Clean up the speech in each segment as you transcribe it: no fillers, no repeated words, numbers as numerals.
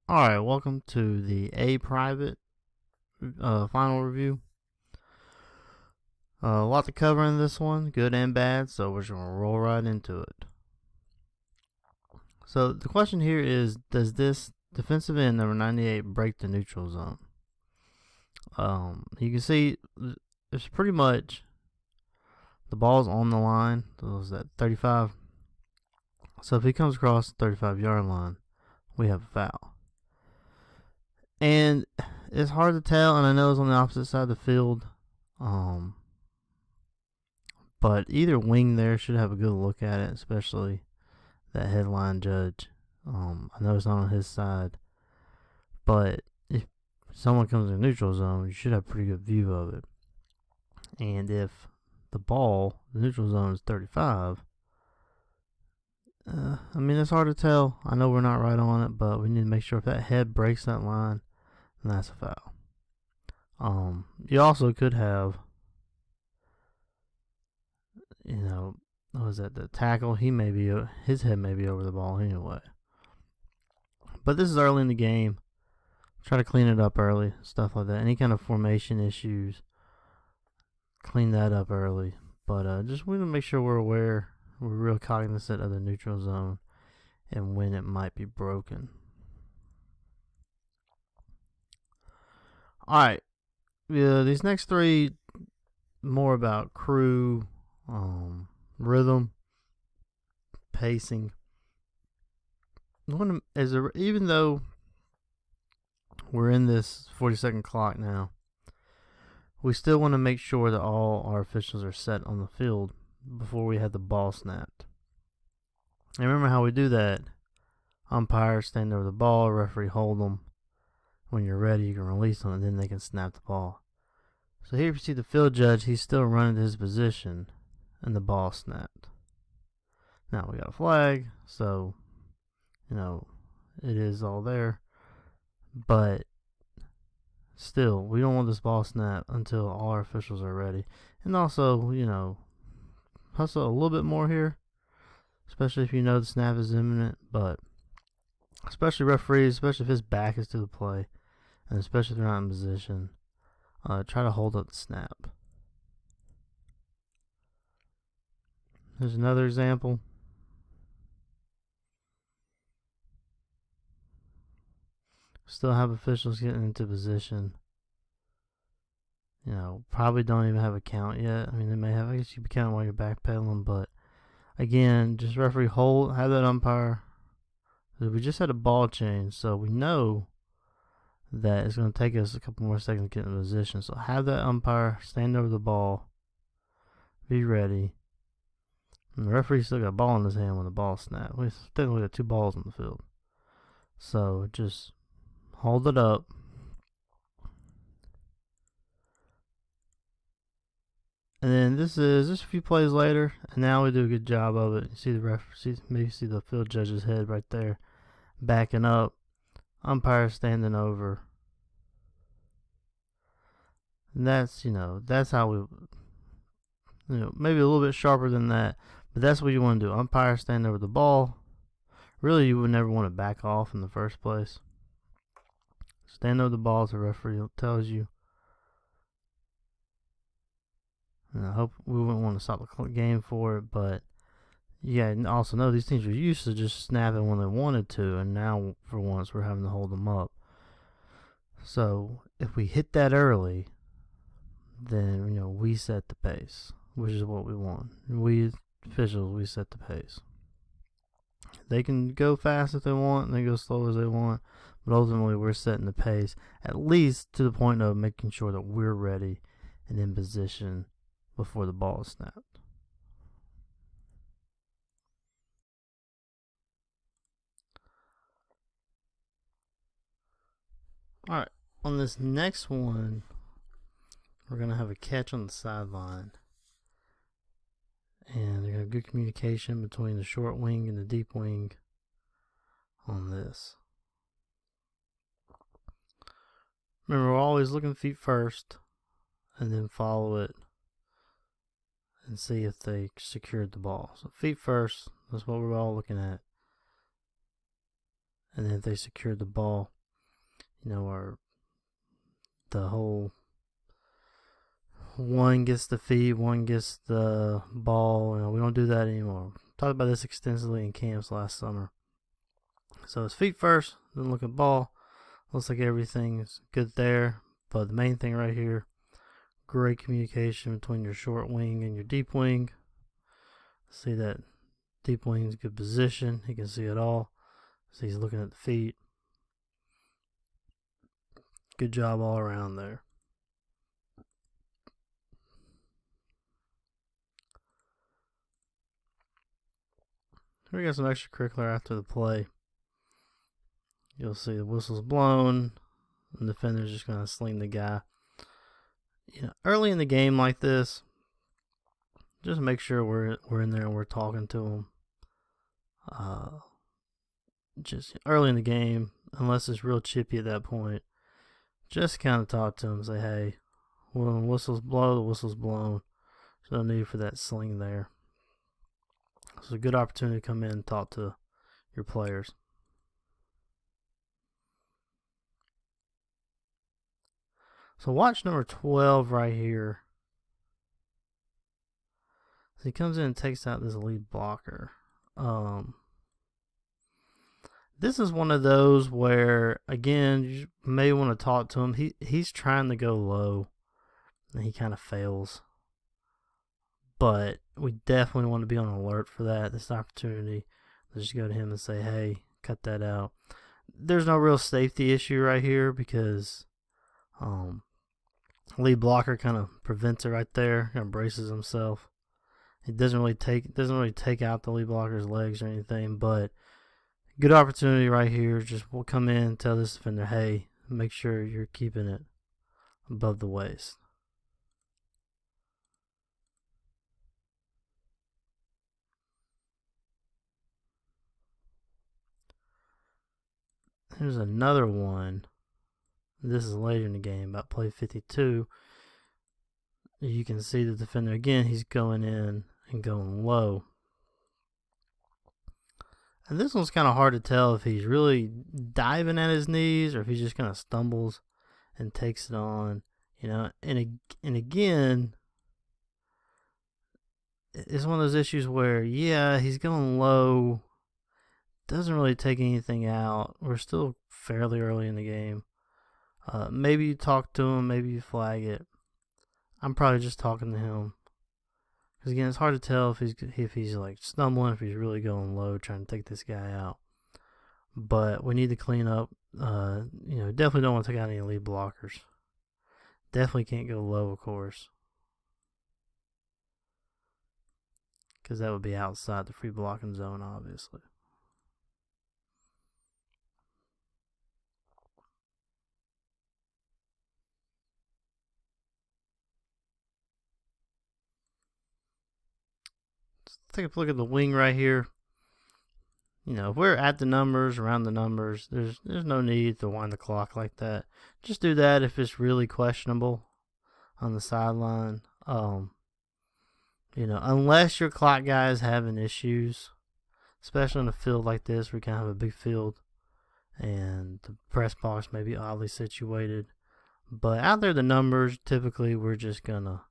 Alright, welcome to the A private final review. A lot to cover in this one, good and bad, so we're just going to roll right into it. So the question here is, does this defensive end number 98 break the neutral zone? You can see it's pretty much the ball's on the line. So is that 35? So if he comes across the 35-yard line, we have a foul. And it's hard to tell, and I know it's on the opposite side of the field. But either wing there should have a good look at it, especially that headline judge. I know it's not on his side, but if someone comes in the neutral zone, you should have a pretty good view of it. And if the neutral zone is 35, it's hard to tell. I know we're not right on it, but we need to make sure if that head breaks that line, then that's a foul. You also could have, what was that, the tackle? His head may be over the ball anyway. But this is early in the game. Try to clean it up early, stuff like that. Any kind of formation issues, clean that up early. But just we need to make sure we're aware, we're real cognizant of the neutral zone and when it might be broken. Alright, these next three, more about crew, rhythm, pacing. Even though we're in this 40-second clock now, we still want to make sure that all our officials are set on the field before we have the ball snapped. And remember how we do that. Umpires stand over the ball, referee hold them. When you're ready, you can release them, and then they can snap the ball. So here you see the field judge, he's still running to his position, and the ball snapped. Now we got a flag, so, it is all there. But still, we don't want this ball snap until all our officials are ready. And also, hustle a little bit more here, especially if you know the snap is imminent. But especially referees, especially if his back is to the play, and especially if they're not in position, try to hold up the snap. Here's another example. Still have officials getting into position. Probably don't even have a count yet. They may have. I guess you can count while you're backpedaling, but again, just referee have that umpire. We just had a ball change, so we know that it's going to take us a couple more seconds to get in position. So have that umpire stand over the ball, be ready. And the referee still got a ball in his hand when the ball snapped. We technically got two balls on the field. So just hold it up. And then this is just a few plays later, and now we do a good job of it. You see maybe see the field judge's head right there, backing up, umpire standing over. And that's how we, maybe a little bit sharper than that, but that's what you want to do. Umpire stand over the ball. Really, you would never want to back off in the first place. Stand over the ball as the referee tells you. And I hope we wouldn't want to stop the game for it, but also know these teams are used to just snapping when they wanted to, and now for once we're having to hold them up. So if we hit that early, then we set the pace, which is what we want. We officials, we set the pace. They can go fast if they want, and they go slow as they want, but ultimately we're setting the pace, at least to the point of making sure that we're ready and in position before the ball is snapped. Alright, on this next one, we're going to have a catch on the sideline. And there's going to be good communication between the short wing and the deep wing on this. Remember, we're always looking feet first, and then follow it and see if they secured the ball. So feet first, that's what we're all looking at. And then if they secured the ball. or the whole one gets the feet, one gets the ball. We don't do that anymore. Talked about this extensively in camps last summer. So it's feet first, then look at ball. Looks like everything's good there. But the main thing right here, great communication between your short wing and your deep wing. See that deep wing's good position. He can see it all. So he's looking at the feet. Good job all around there. We got some extracurricular after the play. You'll see the whistle's blown, and the defender's just going to sling the guy. Early in the game like this, just make sure we're in there and we're talking to him. Just early in the game, unless it's real chippy at that point, just kind of talk to him and say, hey, when the whistles blow, the whistle's blown. There's no need for that sling there. It's a good opportunity to come in and talk to your players. So watch number 12 right here. So he comes in and takes out this lead blocker. This is one of those where, again, you may want to talk to him. He's trying to go low, and he kind of fails. But we definitely want to be on alert for that. This opportunity to just go to him and say, hey, cut that out. There's no real safety issue right here because lead blocker kind of prevents it right there, kind of braces himself. It doesn't really take out the lead blocker's legs or anything, but good opportunity right here. Just we'll come in and tell this defender, hey, make sure you're keeping it above the waist. Here's another one. This is later in the game, about play 52. You can see the defender again, he's going in and going low. And this one's kind of hard to tell if he's really diving at his knees or if he just kind of stumbles and takes it on. And again, it's one of those issues where, yeah, he's going low, doesn't really take anything out. We're still fairly early in the game. Maybe you talk to him, maybe you flag it. I'm probably just talking to him. Because again, it's hard to tell if he's like stumbling, if he's really going low, trying to take this guy out. But we need to clean up. Definitely don't want to take out any lead blockers. Definitely can't go low, of course, because that would be outside the free blocking zone, obviously. Let's take a look at the wing right here. If we're at the numbers, around the numbers, there's no need to wind the clock like that. Just do that if it's really questionable on the sideline. Unless your clock guy is having issues, especially in a field like this where you kind of have a big field and the press box may be oddly situated. But out there, the numbers, typically we're just gonna,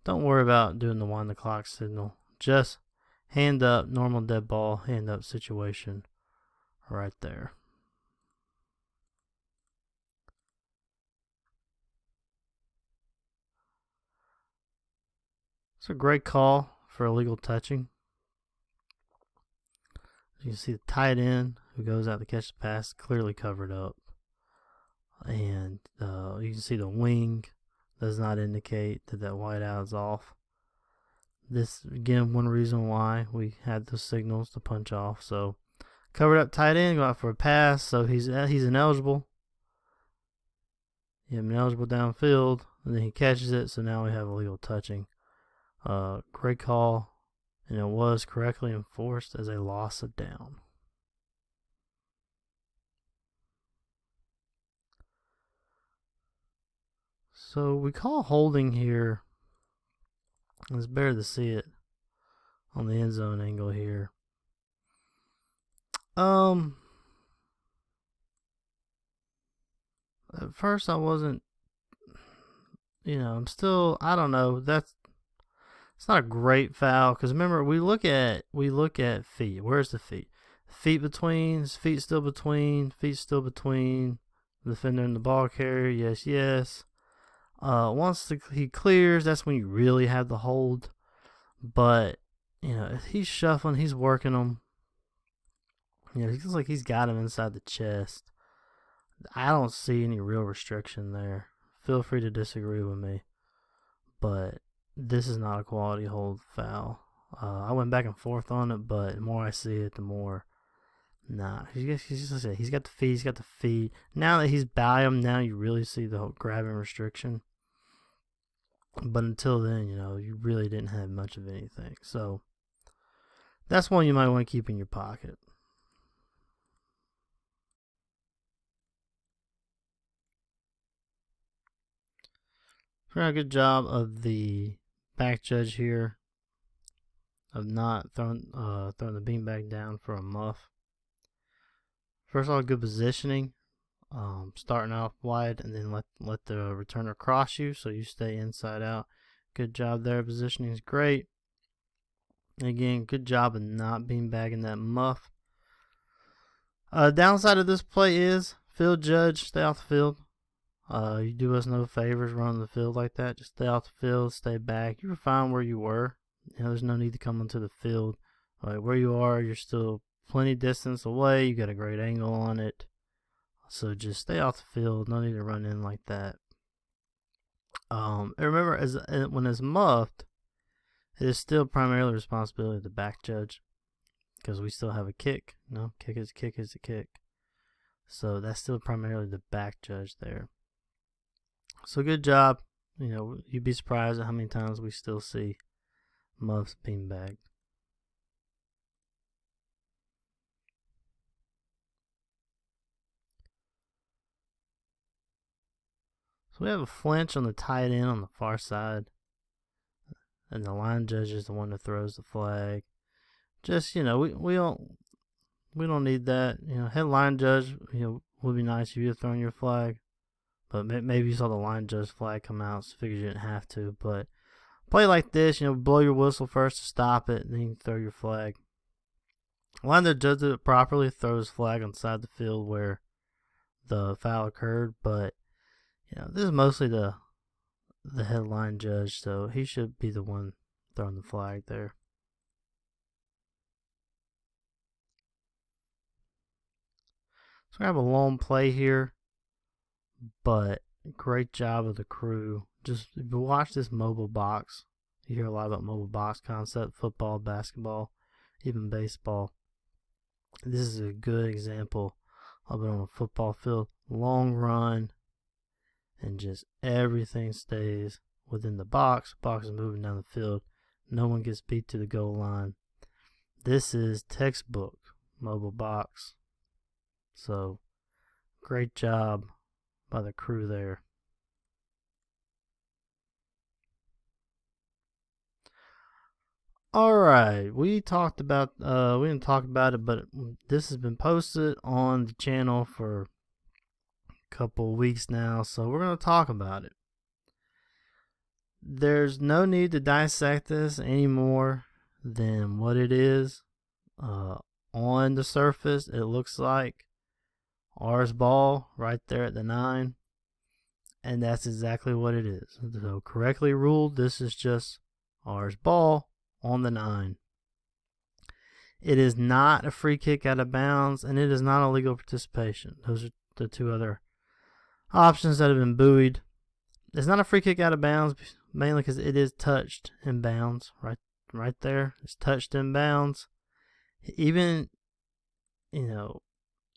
don't worry about doing the wind the clock signal. Just hand up, normal dead ball, hand up situation right there. It's a great call for illegal touching. You can see the tight end who goes out to catch the pass, clearly covered up. And you can see the wing does not indicate that white out is off. This, again, one reason why we had those signals to punch off. So, covered up tight end, go out for a pass. So, he's ineligible. Ineligible downfield. And then he catches it. So, now we have illegal touching. Great call. And it was correctly enforced as a loss of down. So, we call holding here. It's better to see it on the end zone angle here. at first I wasn't, I'm still, I don't know. It's not a great foul because remember we look at feet. Where's the feet? Feet between, feet still between, feet still between the defender and the ball carrier. Yes, yes. Once he clears, that's when you really have the hold. But if he's shuffling, he's working them. He looks like he's got him inside the chest. I don't see any real restriction there. Feel free to disagree with me, but this is not a quality hold foul. I went back and forth on it, but the more I see it, the more nah. He's got the feet. He's got the feet. Now that he's by him, now you really see the whole grabbing restriction. But until then, you really didn't have much of anything. So that's one you might want to keep in your pocket. Pretty good job of the back judge here of not throwing the beanbag down for a muff. First of all, good positioning. Starting off wide and then let the returner cross you so you stay inside out. Good job there. Positioning is great. Again, good job of not beanbagging that muff. Downside of this play is field judge, stay off the field. You do us no favors running the field like that. Just stay off the field, stay back. You were fine where you were. There's no need to come onto the field. Where you are, you're still plenty distance away. You got a great angle on it. So just stay off the field. No need to run in like that. Remember, when it's muffed, it is still primarily the responsibility of the back judge because we still have a kick. Kick is a kick. So that's still primarily the back judge there. So good job. You'd be surprised at how many times we still see muffs beanbagged. So we have a flinch on the tight end on the far side. And the line judge is the one that throws the flag. Just, we don't need that. Head line judge, would be nice if you had thrown your flag. But maybe you saw the line judge flag come out, so figured you didn't have to. But play like this, blow your whistle first to stop it, and then you can throw your flag. Line judge does it properly, throws flag on the side of the field where the foul occurred. But, this is mostly the headline judge, so he should be the one throwing the flag there. So we have a long play here, but great job of the crew. Just if you watch this mobile box, you hear a lot about mobile box concept, football, basketball, even baseball. This is a good example of it on a football field. Long run, and just everything stays within the box. Box is moving down the field. No one gets beat to the goal line. This is textbook mobile box. So, great job by the crew there. Alright, we didn't talk about it, but this has been posted on the channel for a couple of weeks now, so we're going to talk about it. There's no need to dissect this any more than what it is. On the surface, it looks like R's ball right there at the 9, and that's exactly what it is. So correctly ruled, this is just R's ball on the 9. It is not a free kick out of bounds, and it is not illegal participation. Those are the two other options that have been buoyed. It's not a free kick out of bounds, mainly because it is touched in bounds. Right there, it's touched in bounds. Even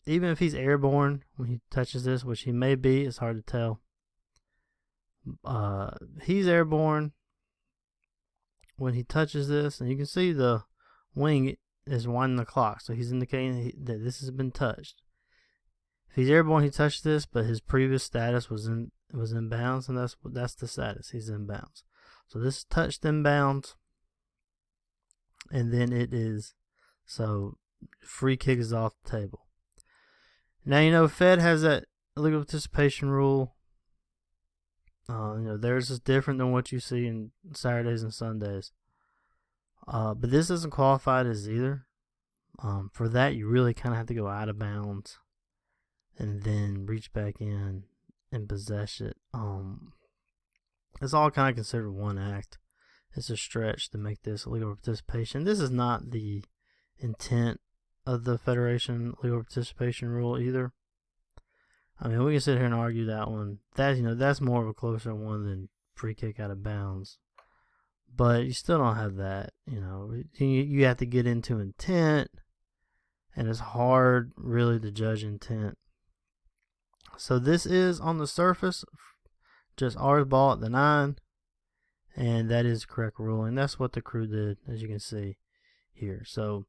if he's airborne when he touches this, which he may be, it's hard to tell. He's airborne when he touches this, and you can see the wing is winding the clock, so he's indicating that this has been touched. If he's airborne, he touched this, but his previous status was in bounds, and that's the status. He's in bounds. So this is touched in bounds, and then it is free kick is off the table. Now Fed has that illegal participation rule. Theirs is different than what you see in Saturdays and Sundays. But this isn't qualified as either. For that, you really kind of have to go out of bounds and then reach back in and possess it. It's all kind of considered one act. It's a stretch to make this illegal participation. This is not the intent of the Federation legal participation rule either. I mean, we can sit here and argue that one. That's more of a closer one than free kick out of bounds. But you still don't have that. You have to get into intent, and it's hard really to judge intent. So this is on the surface just ours ball at the 9, and that is correct ruling. That's what the crew did, as you can see here. So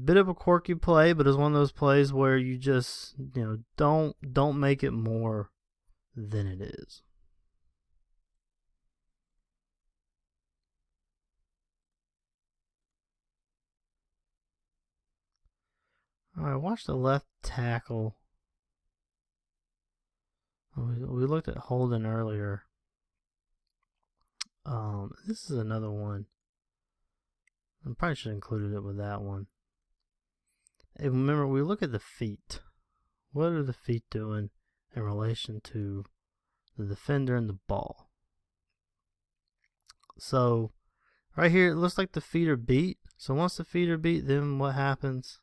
bit of a quirky play, but it's one of those plays where you just don't make it more than it is. All right, watch the left tackle. We looked at holding earlier. This is another one. I probably should have included it with that one. And remember, we look at the feet. What are the feet doing in relation to the defender and the ball? So, right here, it looks like the feet are beat. So once the feet are beat, then what happens?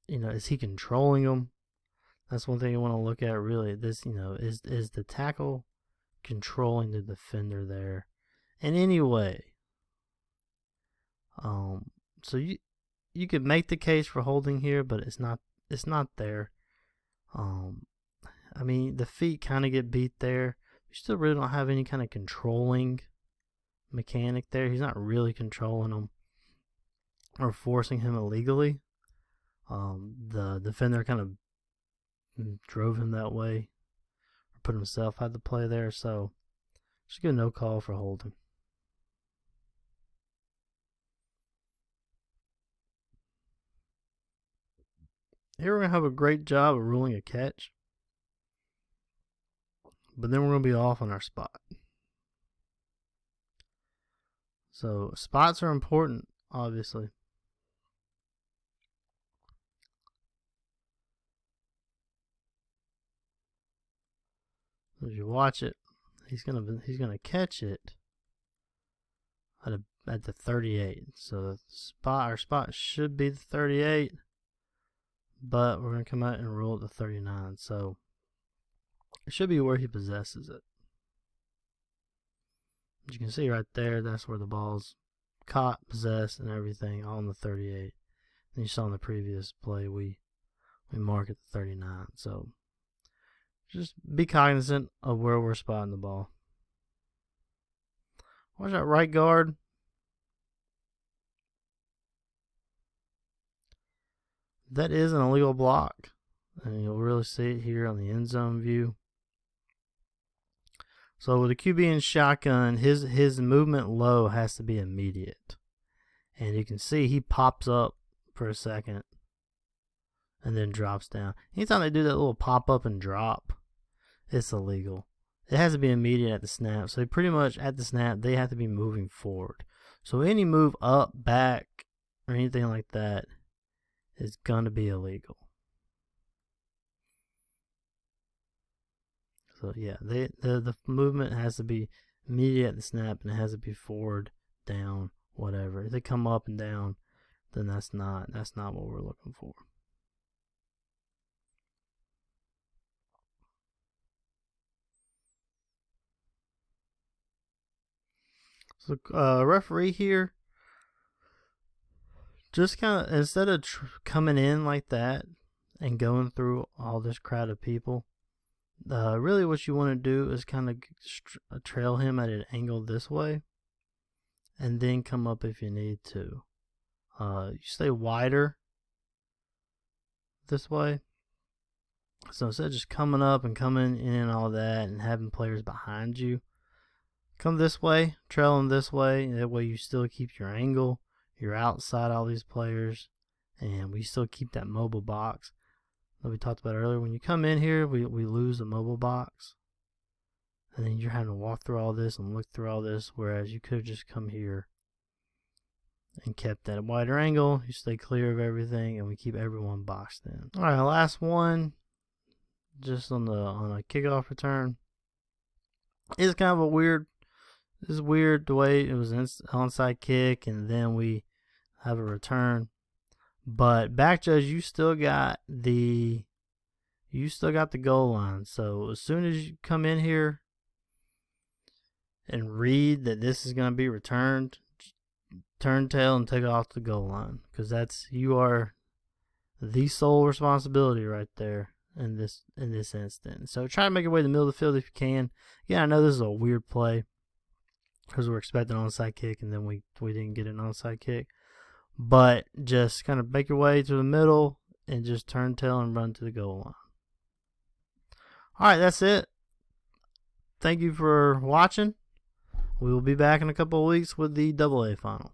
Is he controlling them? That's one thing you want to look at really. This, is the tackle controlling the defender there in any way? So you could make the case for holding here, but it's not there. I mean, the feet kind of get beat there. You still really don't have any kind of controlling mechanic there. He's not really controlling him or forcing him illegally. The defender kind of drove him that way, or put himself out the play there. So just give no call for holding. Here we're going to have a great job of ruling a catch, but then we're going to be off on our spot. So spots are important, obviously. As you watch it, he's gonna catch it at the 38. So our spot should be the 38. But we're going to come out and rule at the 39. So it should be where he possesses it. As you can see right there, that's where the ball's caught, possessed, and everything on the 38. And you saw in the previous play, we mark at the 39. So just be cognizant of where we're spotting the ball. Watch that right guard. That is an illegal block, and you'll really see it here on the end zone view. So with the QB in shotgun, his movement low has to be immediate, and you can see he pops up for a second and then drops down. Anytime they do that little pop up and drop, it's illegal. It has to be immediate at the snap. So pretty much at the snap, they have to be moving forward. So any move up, back, or anything like that is going to be illegal. So yeah, the movement has to be immediate at the snap, and it has to be forward, down, whatever. If they come up and down, then that's not what we're looking for. So referee here, just kind of, instead of coming in like that and going through all this crowd of people, really what you want to do is kind of trail him at an angle this way, and then come up if you need to. You stay wider this way. So instead of just coming up and coming in and all that and having players behind you, come this way, trail them this way, and that way you still keep your angle. You're outside all these players, and we still keep that mobile box. that we talked about earlier. When you come in here, we lose the mobile box. And then you're having to walk through all this and look through all this, whereas you could have just come here and kept that wider angle. You stay clear of everything, and we keep everyone boxed in. All right, last one, just on a kickoff return. It's kind of a weird. It's weird the way it was an onside kick, and then we have a return. But back judge, you still got the goal line. So as soon as you come in here and read that this is going to be returned, turn tail and take it off the goal line, because you are the sole responsibility right there in this instance. So try to make your way to the middle of the field if you can. Yeah, I know this is a weird play because we're expecting an onside kick and then we didn't get an onside kick, but just kind of make your way to the middle and just turn tail and run to the goal line. All right, that's it. Thank you for watching. We will be back in a couple of weeks with the AA final.